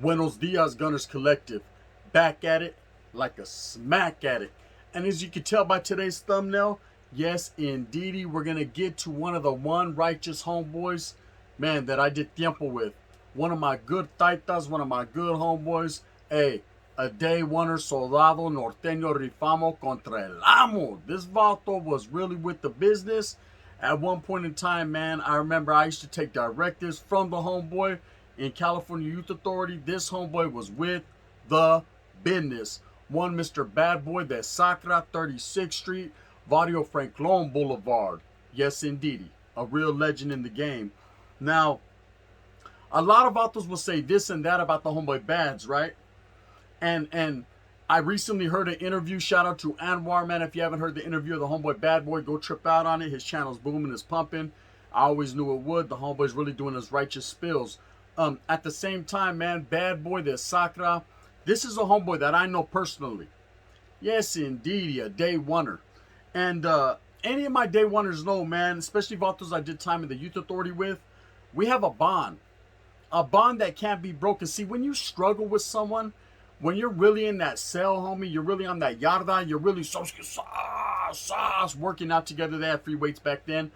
Buenos Dias Gunners Collective. Back at it like a smack at it. And as you can tell by today's thumbnail, yes, indeedy, we're going to get to one of the one righteous homeboys, man, that I did tiempo with. One of my good taitas, one of my good homeboys. Hey, a day oneer soldado norteño rifamo contra el amo. This vato was really with the business. At one point in time, man, I remember I used to take directives from the homeboy in California Youth Authority. This homeboy was with the business. One Mr. Badboy de Sacra, 36th Street, Barrio Franklon Boulevard. Yes, indeedy. A real legend in the game. Now, a lot of autos will say this and that about the homeboy Bads, right? And I recently heard an interview. Shout out to Anwar, man. If you haven't heard the interview of the homeboy Badboy, go trip out on it. His channel's booming, it's pumping. I always knew it would. The homeboy's really doing his righteous spills. At the same time, man, Badboy de Sacra, this is a homeboy that I know personally. Yes, indeed, a day oneer. And any of my day oneers know, man, especially vatos I did time in the Youth Authority with, we have a bond. A bond that can't be broken. See, when you struggle with someone, when you're really in that cell, homie, you're really on that yarda, you're really working out together. They had free weights back then.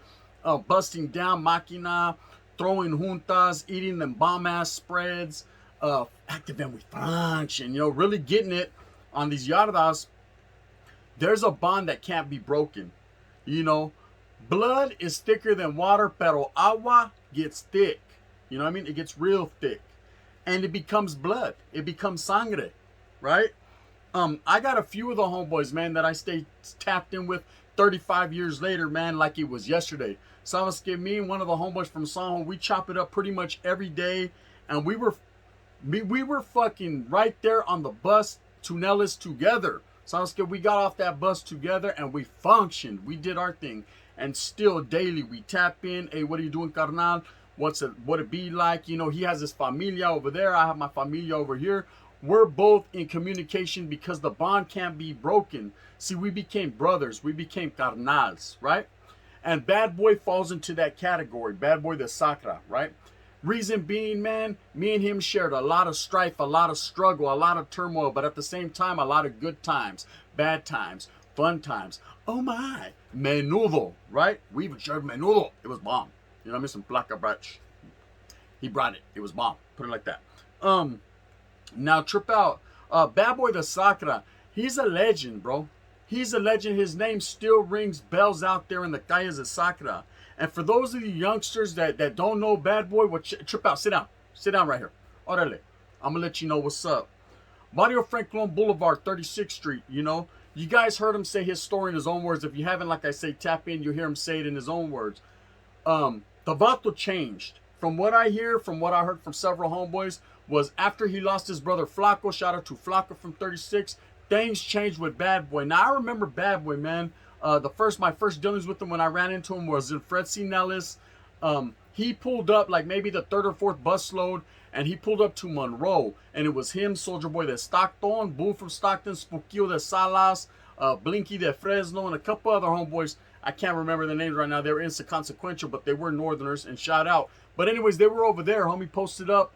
Busting down máquina, throwing juntas, eating them bomb-ass spreads, active with function, you know, really getting it on these yardas. There's a bond that can't be broken. You know, blood is thicker than water, pero agua gets thick. You know what I mean? It gets real thick. And it becomes blood. It becomes sangre, right? I got a few of the homeboys, man, that I stay tapped in with 35 years later, man, like it was yesterday. Sabes que me and one of the homeboys from San Juan, we chop it up pretty much every day. And we were fucking right there on the bus to Nellis together. Sabes que we got off that bus together and we functioned. We did our thing. And still daily we tap in. Hey, what are you doing, carnal? What it be like? You know, he has his familia over there. I have my familia over here. We're both in communication because the bond can't be broken. See, we became brothers. We became carnals, right? And Badboy falls into that category. Badboy de Sacra, right? Reason being, man, me and him shared a lot of strife, a lot of struggle, a lot of turmoil, but at the same time, a lot of good times, bad times, fun times. Oh my, menudo, right? We even shared menudo. It was bomb. You know what I mean? Some placa brach. He brought it. It was bomb. Put it like that. Now trip out. Badboy de Sacra. He's a legend, bro. He's a legend. His name still rings bells out there in the calles de Sacra. And for those of you youngsters that don't know Badboy, well, trip out. Sit down. Sit down right here. Orale. I'm going to let you know what's up. Barrio Franklon Boulevard, 36th Street, you know. You guys heard him say his story in his own words. If you haven't, like I say, tap in. You'll hear him say it in his own words. The vato changed. From what I hear, from what I heard from several homeboys, was after he lost his brother Flaco, shout out to Flaco from 36, things changed with Badboy. Now I remember Badboy, man. My first dealings with him when I ran into him was in Fred C. Nellis. He pulled up like maybe the third or fourth bus load, and he pulled up to Monroe, and it was him, Soldier Boy de Stockton, Boo from Stockton, Spookio de Salas, Blinky de Fresno, and a couple other homeboys. I can't remember the names right now. They were inconsequential, but they were Northerners, and shout out. But anyways, they were over there. Homie posted up.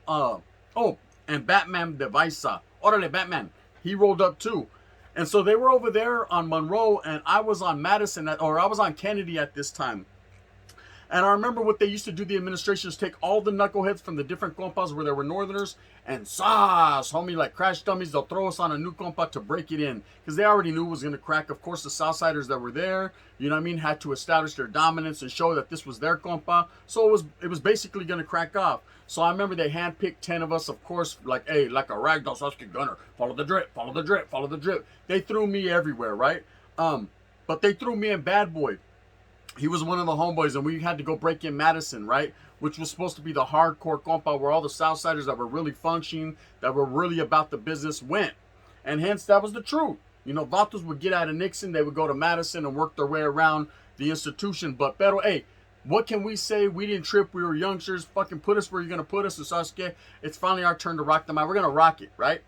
And Batman de Vaisa. Orale, Batman. He rolled up too. And so they were over there on Monroe, and I was on Madison, I was on Kennedy at this time. And I remember what they used to do, the administration, is take all the knuckleheads from the different compas where there were Northerners, and sauce, homie, like crash dummies, they'll throw us on a new compa to break it in. Because they already knew it was going to crack. Of course, the Southsiders that were there, you know what I mean, had to establish their dominance and show that this was their compa. So it was basically going to crack off. So I remember they handpicked 10 of us, of course, like, hey, like a ragdoll Sasuke gunner. Follow the drip, follow the drip, follow the drip. They threw me everywhere, right? But they threw me and Badboy. He was one of the homeboys, and we had to go break in Madison, right? Which was supposed to be the hardcore compa where all the Southsiders that were really functioning, that were really about the business went. And hence, that was the truth. You know, vatos would get out of Nixon, they would go to Madison and work their way around the institution. But, pero, hey, what can we say? We didn't trip. We were youngsters. Fucking put us where you're going to put us. And Sasuke, it's finally our turn to rock them out. We're going to rock it, right?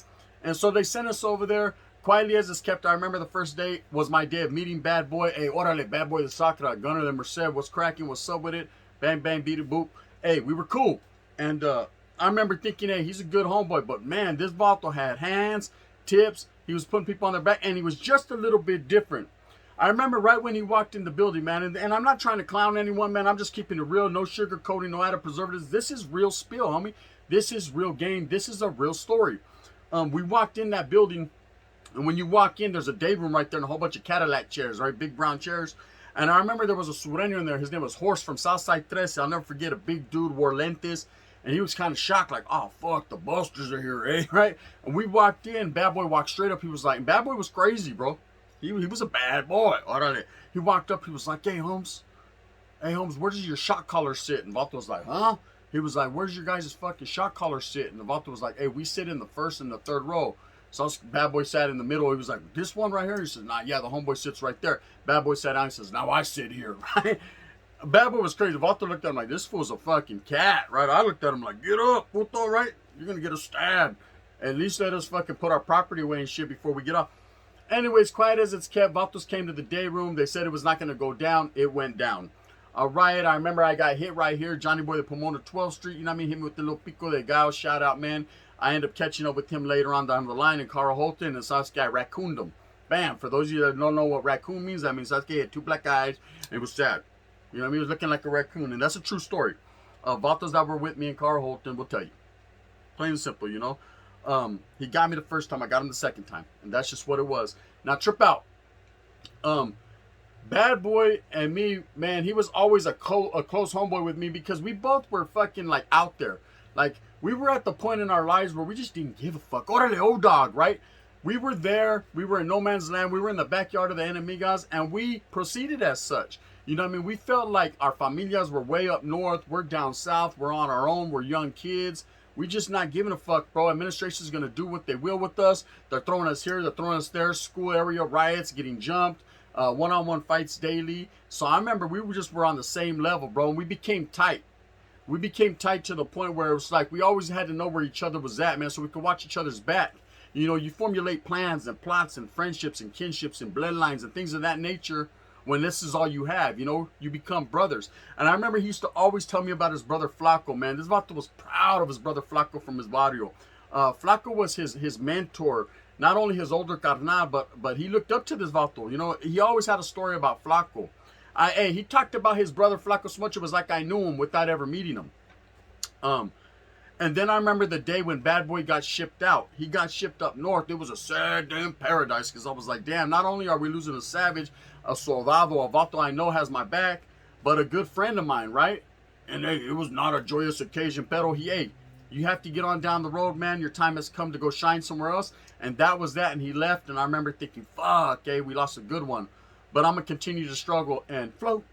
And so they sent us over there. Quietly as it's kept, I remember the first day was my day of meeting Badboy. Hey, orale, Badboy de Sacra, Gunner de Merced, what's cracking, what's up with it? Bang, bang, beat it, boop. Hey, we were cool. And I remember thinking, hey, he's a good homeboy. But man, this vato had hands, tips. He was putting people on their back, and he was just a little bit different. I remember right when he walked in the building, man, and I'm not trying to clown anyone, man. I'm just keeping it real, no sugarcoating, no added preservatives. This is real spill, homie. This is real game. This is a real story. We walked in that building, and when you walk in, there's a day room right there and a whole bunch of Cadillac chairs, right? Big brown chairs. And I remember there was a sureño in there. His name was Horse from Southside 13. I'll never forget, a big dude, wore lentes. And he was kind of shocked, like, oh, fuck, the busters are here, eh? Right? And we walked in. Badboy walked straight up. He was like, and Badboy was crazy, bro. He was a bad boy. He walked up. He was like, hey, Holmes, where does your shot caller sit? And Vato was like, huh? He was like, where's your guys' fucking shot caller sit? And the Vato was like, hey, we sit in the first and the third row. So Badboy sat in the middle. He was like, this one right here? He says, nah, yeah, the homeboy sits right there. Badboy sat down. He says, now I sit here, right? Badboy was crazy. Vato looked at him like, this fool's a fucking cat, right? I looked at him like, get up, puto, right? You're going to get us stabbed. At least let us fucking put our property away and shit before we get off. Anyways, quiet as it's kept, Vatos came to the day room. They said it was not going to go down. It went down. All right, I remember I got hit right here. Johnny Boy, the Pomona 12th Street. You know what I mean? Hit me with the little pico de gallo. Shout out, man. I ended up catching up with him later on down the line. And Carl Holton and Sasuke raccooned him. Bam. For those of you that don't know what raccoon means, that means Sasuke had 2 black eyes and it was sad. You know what I mean? He was looking like a raccoon. And that's a true story. Vatos that were with me and Carl Holton will tell you. Plain and simple, you know. He got me the first time. I got him the second time. And that's just what it was. Now, trip out. Badboy and me, man, he was always a close homeboy with me because we both were fucking, like, out there. Like, we were at the point in our lives where we just didn't give a fuck. Orale, old dog, right? We were there. We were in no man's land. We were in the backyard of the enemigas, and we proceeded as such. You know what I mean? We felt like our familias were way up north. We're down south. We're on our own. We're young kids. We just not giving a fuck, bro. Administration's going to do what they will with us. They're throwing us here. They're throwing us there. School area riots, getting jumped. One-on-one fights daily. So I remember we were on the same level, bro. And we became tight. We became tight to the point where it was like we always had to know where each other was at, man, so we could watch each other's back. You know, you formulate plans and plots and friendships and kinships and bloodlines and things of that nature when this is all you have. You know, you become brothers. And I remember he used to always tell me about his brother Flaco, man. This vato was proud of his brother Flaco from his barrio. Flaco was his mentor, not only his older carnal, but he looked up to this vato. You know, he always had a story about Flaco. He talked about his brother Flaco so much it was like I knew him without ever meeting him. And then I remember the day when Badboy got shipped out. He got shipped up north. It was a sad damn paradise because I was like, damn, not only are we losing a savage, a soldado, a vato I know has my back, but a good friend of mine, right? And hey, it was not a joyous occasion. Pero you have to get on down the road, man. Your time has come to go shine somewhere else. And that was that. And he left. And I remember thinking, fuck, we lost a good one. But I'm going to continue to struggle and float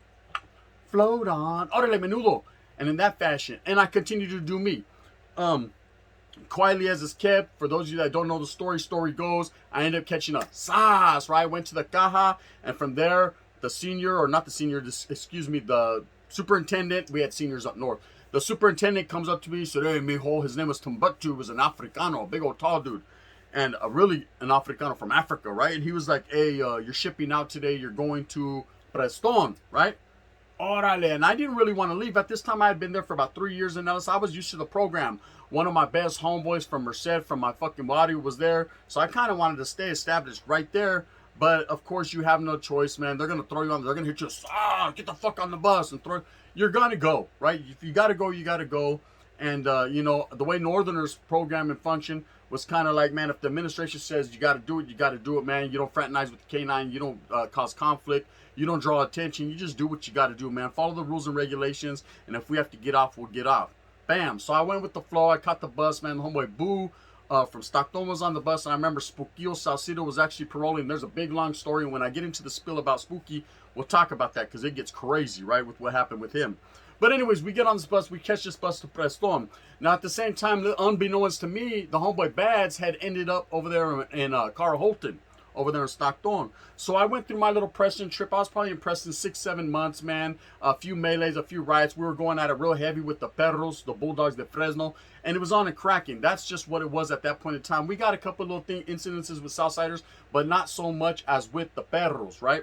on. Órale, menudo. And in that fashion. And I continue to do me. Quietly as it's kept, for those of you that don't know the story goes, I ended up catching a SAS, right? I went to the caja. And from there, the superintendent, we had seniors up north. The superintendent comes up to me, said, hey, mijo, his name was Tumbuktu, he was an Africano, a big old tall dude. And an Africano from Africa, right? And he was like, hey, you're shipping out today. You're going to Preston, right? Orale. And I didn't really want to leave. At this time, I had been there for about 3 years in Ellis. I was used to the program. One of my best homeboys from Merced, from my fucking body, was there. So I kind of wanted to stay established right there. But, of course, you have no choice, man. They're going to throw you on. They're going to hit you. Get the fuck on the bus and throw. You're going to go, right? If you got to go, you got to go. And, you know, the way Northerners program and function was kind of like, man, if the administration says you got to do it, you got to do it, man. You don't fraternize with the K9. You don't cause conflict. You don't draw attention. You just do what you got to do, man. Follow the rules and regulations. And if we have to get off, we'll get off. Bam. So I went with the flow. I caught the bus, man. The homeboy Boo from Stockton was on the bus. And I remember Spookio Salcido was actually paroling. There's a big, long story. And when I get into the spill about Spooky, we'll talk about that because it gets crazy, right, with what happened with him. But anyways, we get on this bus. We catch this bus to Preston. Now, at the same time, unbeknownst to me, the homeboy Bads had ended up over there in Carl Holton, over there in Stockton. So I went through my little Preston trip. I was probably in Preston 6-7 months, man. A few melees, a few riots. We were going at it real heavy with the Perros, the Bulldogs de Fresno. And it was on and cracking. That's just what it was at that point in time. We got a couple little incidences with Southsiders, but not so much as with the Perros, right?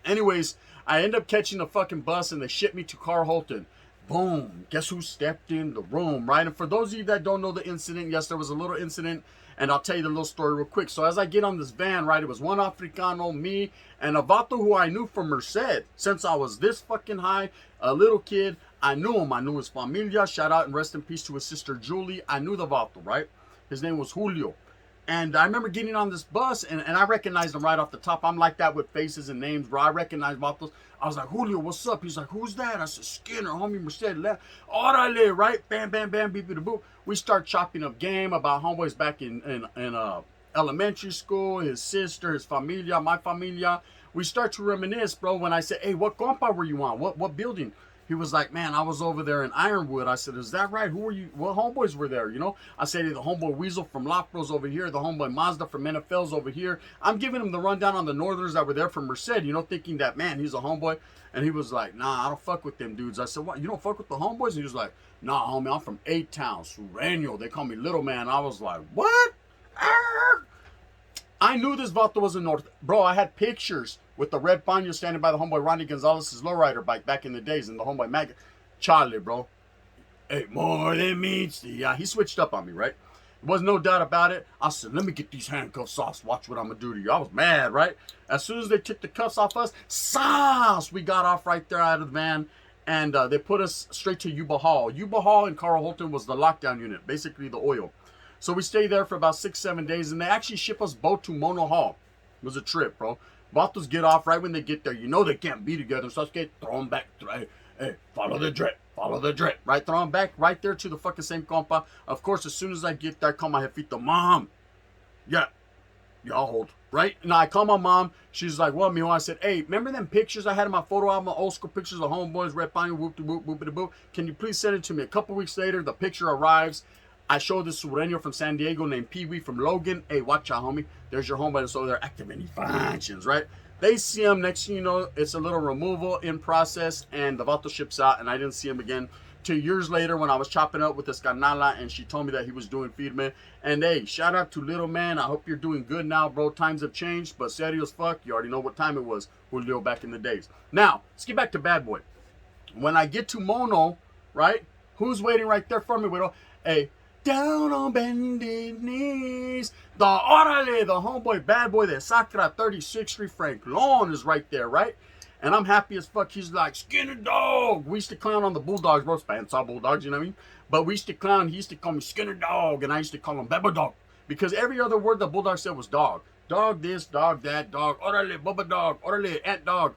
Anyways, I end up catching a fucking bus and they shipped me to Carl Holton. Boom. Guess who stepped in the room, right? And for those of you that don't know the incident, yes, there was a little incident, and I'll tell you the little story real quick. So as I get on this van, right, it was one Africano, me, and a vato who I knew from Merced. Since I was this fucking high, a little kid, I knew him. I knew his familia. Shout out and rest in peace to his sister Julie. I knew the vato, right? His name was Julio. And I remember getting on this bus, and I recognized him right off the top. I'm like that with faces and names, bro. I recognize vatos. I was like, Julio, what's up? He's like, who's that? I said, Skinner, homie, Merced, left. Orale, right? Bam, bam, bam, beep, beep, boop. We start chopping up game about homeboys back in elementary school, his sister, his familia, my familia. We start to reminisce, bro, when I said, hey, what compa were you on? What building? He was like, man, I was over there in Ironwood. I said, is that right? Who were you? What homeboys were there? You know, I said, the homeboy Weasel from Lofbro's over here. The homeboy Mazda from NFL's over here. I'm giving him the rundown on the Northerners that were there from Merced, you know, thinking that, man, he's a homeboy. And he was like, nah, I don't fuck with them dudes. I said, what? You don't fuck with the homeboys? And he was like, nah, homie, I'm from A-Town, Sureño. They call me Little Man. I was like, what? I knew this vato was in North. Bro, I had pictures with the red Ponyo standing by the homeboy Ronnie Gonzalez's lowrider bike back in the days, and the homeboy Mag. Charlie, bro. Hey, more than meets the. Yeah, he switched up on me, right? There was no doubt about it. I said, let me get these handcuffs off. Watch what I'm going to do to you. I was mad, right? As soon as they took the cuffs off us, sauce, we got off right there out of the van, and they put us straight to Yuba Hall. Yuba Hall in Carl Holton was the lockdown unit, basically the oil. So we stayed there for about 6-7 days, and they actually ship us both to Mono Hall. It was a trip, bro. Vatos get off right when they get there. You know they can't be together, so let's throw them back. Hey, follow the drip, right? Throw them back right there to the fucking same compa. Of course, as soon as I get there, I call my jefita, Mom. Yeah, y'all hold, right? Now I call my mom. She's like, what, mijo? I said, hey, remember them pictures I had in my photo album, old school pictures of homeboys, red pine, whoop de whoop, whoop de boop? Can you please send it to me? A couple weeks later, the picture arrives. I showed this Sureño from San Diego named Pee Wee from Logan. Hey, watch out, homie. There's your homeboy. So they're activating functions, right? They see him. Next thing you know, it's a little removal in process, and the vato ships out, and I didn't see him again. 2 years later, when I was chopping up with this canala, and she told me that he was doing firme. And hey, shout out to Little Man. I hope you're doing good now, bro. Times have changed, but serio as fuck. You already know what time it was, Julio, back in the days. Now, let's get back to Badboy. When I get to Mono, right? Who's waiting right there for me, widow? Hey, down on bended knees. The Orale, the homeboy Badboy, the Sacra 36th Street Franklon is right there, right? And I'm happy as fuck. He's like, Skinner Dog. We used to clown on the Bulldogs, bro. Spans all Bulldogs, you know what I mean? But we used to clown. He used to call me Skinner Dog, and I used to call him Bubba Dog. Because every other word the Bulldog said was dog. Dog this, dog that, dog. Orale, Bubba Dog. Orale, Ant Dog.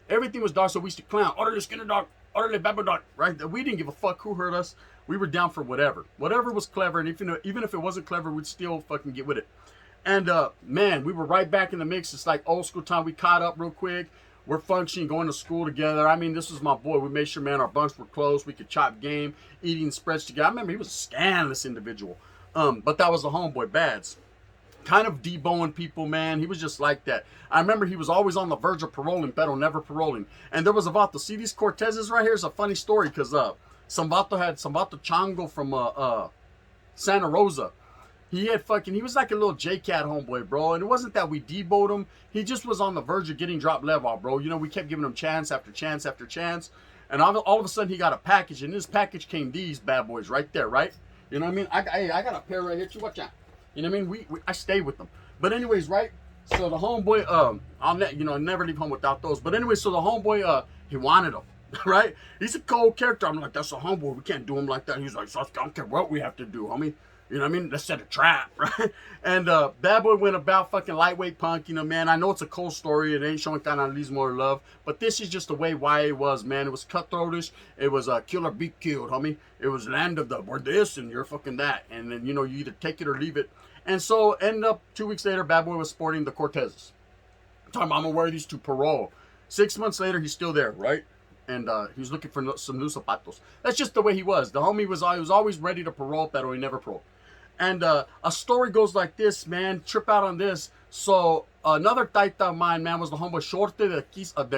Everything was dog, so we used to clown. Orale, Skinner Dog. Orale, Bubba Dog. Right? We didn't give a fuck who hurt us. We were down for whatever. Whatever was clever, and even if it wasn't clever, we'd still fucking get with it. And, man, we were right back in the mix. It's like old school time. We caught up real quick. We're functioning, going to school together. I mean, this was my boy. We made sure, man, our bunks were close. We could chop game, eating spreads together. I remember he was a scandalous individual. But that was the homeboy, Bads. Kind of deboing people, man. He was just like that. I remember he was always on the verge of paroling, pero never paroling. And there was a vato. See these Cortezes right here? It's a funny story because, some vato Chango from Santa Rosa. He was like a little J-Cat homeboy, bro. And it wasn't that we deboed him. He just was on the verge of getting dropped level, bro. You know, we kept giving him chance after chance after chance. And all of a sudden he got a package. And in this package came these bad boys right there, right? You know what I mean? I got a pair right here too. Watch out. You know what I mean? I stay with them. But anyways, right? So the homeboy, I'll never leave home without those. But anyway, so the homeboy, he wanted them. Right? He's a cold character. I'm like, that's a homeboy. We can't do him like that. He's like, so I don't care what we have to do, homie. You know what I mean? Let's set a trap, right? And Bad Boy went about fucking lightweight punk. You know, man, I know it's a cold story. It ain't showing kind of leaves more love. But this is just the way why it was, man. It was cutthroatish. It was kill or be killed, homie. It was land of the, we're this and you're fucking that. And then, you either take it or leave it. And so, ended up 2 weeks later, Bad Boy was sporting the Cortezes. I'm talking about, I'm going to wear these to parole. 6 months later, he's still there, right? And he was looking for some new zapatos. That's just the way he was. The homie was always ready to parole, pero he never paroled. And a story goes like this, man. Trip out on this. So another taita of mine, man, was the homeboy Shorte de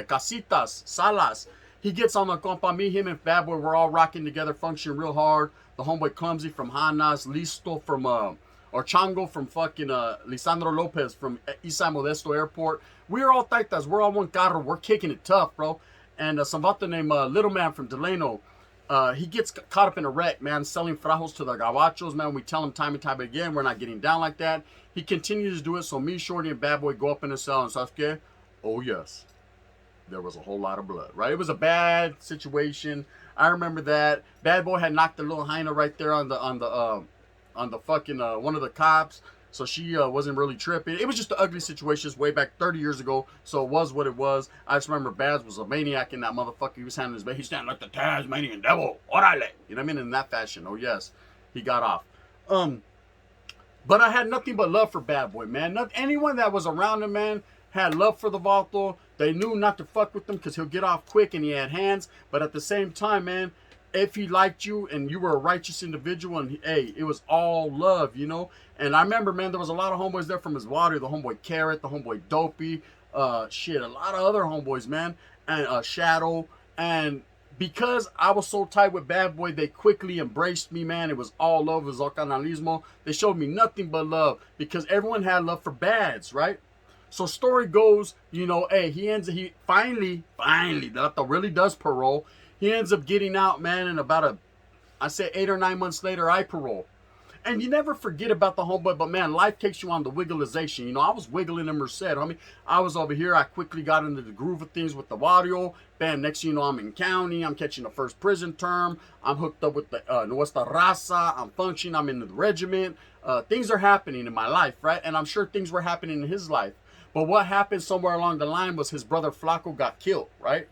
Casitas, Salas. He gets on the compa. Me, him, and Bad Boy, we're all rocking together, functioning real hard. The homeboy Clumsy from Hanas, Listo from, or Chango from fucking Lisandro Lopez from East San Modesto Airport. We're all taitas. We're all one carro. We're kicking it tough, bro. And some vato named Little Man from Delano. He gets caught up in a wreck, man, selling frajos to the gabachos, man. We tell him time and time again, we're not getting down like that. He continues to do it, so me, Shorty, and Badboy go up in the cell, and Sasuke, oh yes, there was a whole lot of blood, right? It was a bad situation. I remember that. Badboy had knocked the little hyena right there on the fucking one of the cops. So she wasn't really tripping. It was just an ugly situation. Just way back 30 years ago. So it was what it was. I just remember Baz was a maniac in that motherfucker. He was handling his bed. He's standing like the Tasmanian devil. Orale. You know what I mean? In that fashion. Oh yes, he got off. But I had nothing but love for Badboy, man. Anyone that was around him, man, had love for the Vato. They knew not to fuck with him because he'll get off quick and he had hands. But at the same time, man, if he liked you and you were a righteous individual, and hey, it was all love, you know. And I remember, man, there was a lot of homeboys there from his water, the homeboy Carrot, the homeboy Dopey, shit, a lot of other homeboys, man, and Shadow. And because I was so tight with Badboy, they quickly embraced me, man. It was all love, it was all canalismo. They showed me nothing but love because everyone had love for Bads, right? So story goes, you know, hey, he finally, that really does parole. He ends up getting out, man, and about I say 8 or 9 months later, I parole. And you never forget about the homeboy, but man, life takes you on the wiggleization. You know, I was wiggling in Merced, homie. I was over here. I quickly got into the groove of things with the Wario. Bam, next thing you know, I'm in county. I'm catching the first prison term. I'm hooked up with the Nuestra Raza. I'm functioning. I'm in the regiment. Things are happening in my life, right? And I'm sure things were happening in his life. But what happened somewhere along the line was his brother Flaco got killed, right?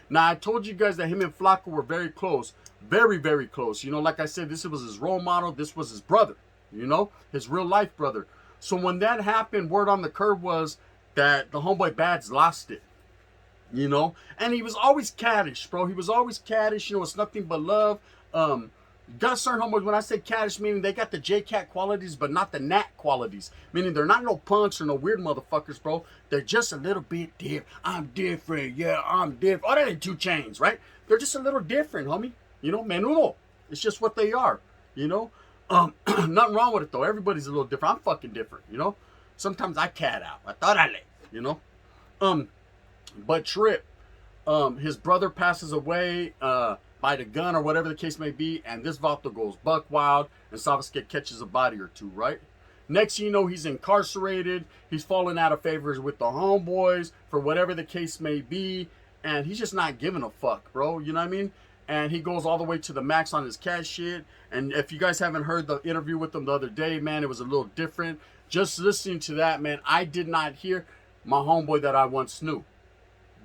Now, I told you guys that him and Flaco were very close. Very, very close. You know, like I said, this was his role model. This was his brother, you know, his real life brother. So when that happened, word on the curb was that the homeboy Bads lost it, you know. And he was always caddish, bro. He was always caddish. You know, it's nothing but love. Got certain homeboys, when I say caddish, meaning they got the J-Cat qualities, but not the Nat qualities. Meaning they're not no punks or no weird motherfuckers, bro. They're just a little bit different. I'm different. Yeah, I'm different. Oh, that ain't 2 Chainz, right? They're just a little different, homie. You know, menudo. It's just what they are, you know. Nothing wrong with it, though. Everybody's a little different. I'm fucking different, you know. Sometimes I cat out. I thought I let, you know. But Trip, his brother passes away, by the gun or whatever the case may be, and this Vato goes buck wild, and Sasuke catches a body or two, right? Next you know, he's incarcerated, he's falling out of favors with the homeboys, for whatever the case may be, and he's just not giving a fuck, bro, you know what I mean? And he goes all the way to the max on his cat shit, and if you guys haven't heard the interview with him the other day, man, it was a little different. Just listening to that, man, I did not hear my homeboy that I once knew.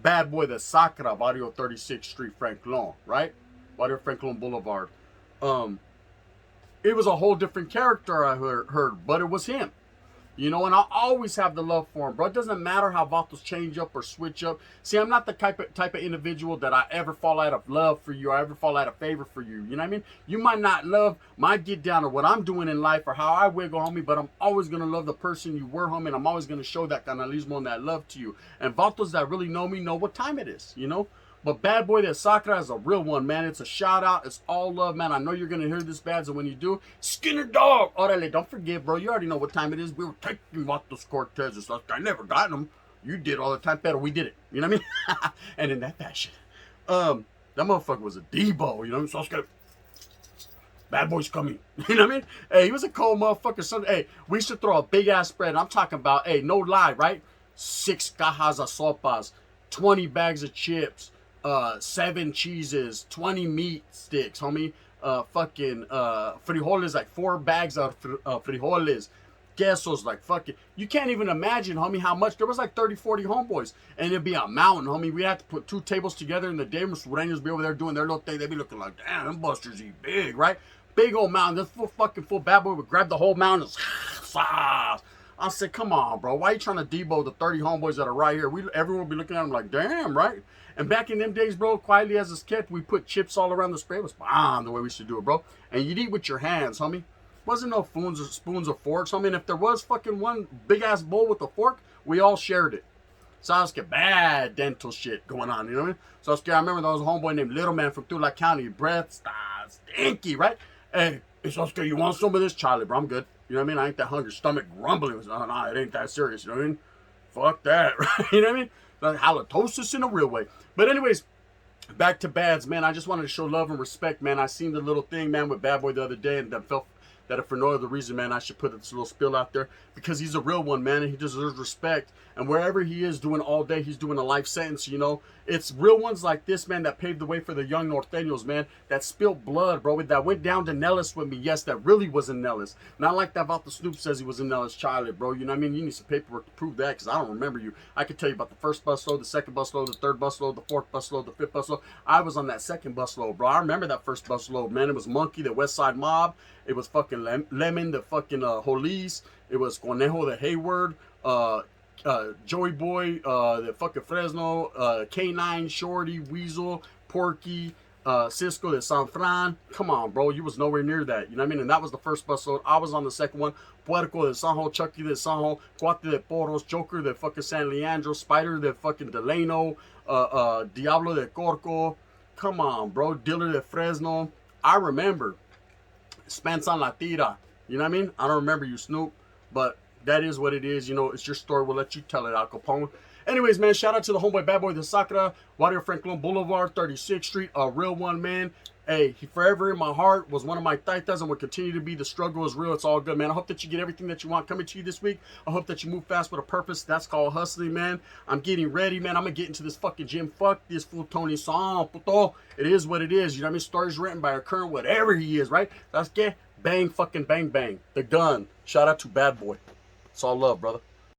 Badboy, the Sacra, Barrio 36th Street, Franklon, right? Barrio Franklon Boulevard. It was a whole different character I heard, but it was him. You know, and I always have the love for him, bro. It doesn't matter how Vatos change up or switch up. See, I'm not the type of individual that I ever fall out of love for you or ever fall out of favor for you. You know what I mean? You might not love my get down or what I'm doing in life or how I wiggle, homie, but I'm always going to love the person you were, homie, and I'm always going to show that canalismo and that love to you. And Vatos that really know me know what time it is, you know? But Badboy, that Sacra is a real one, man. It's a shout out. It's all love, man. I know you're going to hear this bad, so when you do, Skinner Dog. Orale, don't forget, bro. You already know what time it is. We were taking Vatos Cortez and stuff. I never got them. You did all the time, pero we did it. You know what I mean? And in that fashion, that motherfucker was a Debo. You know what I mean? So Badboy's coming. You know what I mean? Hey, he was a cold motherfucker. Hey, we should throw a big-ass spread. I'm talking about, hey, no lie, right? 6 cajas of sopas, 20 bags of chips, 7 cheeses, 20 meat sticks, homie. Frijoles, like 4 bags of frijoles. Quesos, like fucking. You can't even imagine, homie, how much. There was like 30, 40 homeboys. And it'd be a mountain, homie. We had to put 2 tables together in the day. Sureños be over there doing their little thing. They'd be looking like, damn, them busters eat big, right? Big old mountain. This full Badboy would grab the whole mountain. I said, come on, bro. Why you trying to debo the 30 homeboys that are right here? Everyone would be looking at them like, damn, right? And back in them days, bro, quietly as it's kept, we put chips all around the spray. It was bomb the way we should do it, bro. And you'd eat with your hands, homie. Wasn't no spoons or forks, homie. And if there was fucking one big-ass bowl with a fork, we all shared it. So I was getting bad dental shit going on, you know what I mean? So I remember there was a homeboy named Little Man from Tula County. Breath stinky, right? Hey, Oscar, you want some of this? Charlie, bro, I'm good. You know what I mean? I ain't that hungry. Stomach grumbling. Nah, it ain't that serious. You know what I mean? Fuck that, right? You know what I mean? Like halitosis in a real way. But anyways, back to Bads, man. I just wanted to show love and respect, man. I seen the little thing, man, with Badboy the other day, and that felt that if for no other reason, man, I should put this little spill out there because he's a real one, man, and he deserves respect. And wherever he is doing all day, he's doing a life sentence, you know. It's real ones like this, man, that paved the way for the young Norteños, man, that spilled blood, bro, that went down to Nellis with me. Yes, that really was in Nellis. Not like that about the Snoop says he was in Nellis Charlotte, bro. You know what I mean? You need some paperwork to prove that because I don't remember you. I could tell you about the first busload, the second busload, the third busload, the fourth busload, the fifth busload. I was on that second busload, bro. I remember that first busload, man. It was Monkey, the West Side Mob. It was fucking Lemon, the fucking Holis. It was Conejo, the Hayward. Joey Boy, the fucking Fresno, K9, Shorty, Weasel, Porky, Cisco, the San Fran. Come on, bro. You was nowhere near that. You know what I mean? And that was the first busload. I was on the second one. Puerco de Sanjo, Chucky de Sanjo, Cuate de Poros, Joker de fucking San Leandro, Spider de fucking Delano, Diablo de Corco. Come on, bro. Dealer de Fresno. I remember. Spence on La Tira. You know what I mean? I don't remember you, Snoop, but that is what it is. You know, it's your story. We'll let you tell it, Al Capone. Anyways, man, shout out to the homeboy Badboy, the Sacra, Water Franklon Boulevard, 36th Street, a real one, man. Hey, he forever in my heart was one of my taitas and will continue to be. The struggle is real. It's all good, man. I hope that you get everything that you want coming to you this week. I hope that you move fast with a purpose. That's called hustling, man. I'm getting ready, man. I'm going to get into this fucking gym. Fuck this fool Tony Song, puto. It is what it is. You know what I mean? Stories written by a current whatever he is, right? That's que bang, fucking bang, bang. The gun. Shout out to Badboy. It's all love, brother.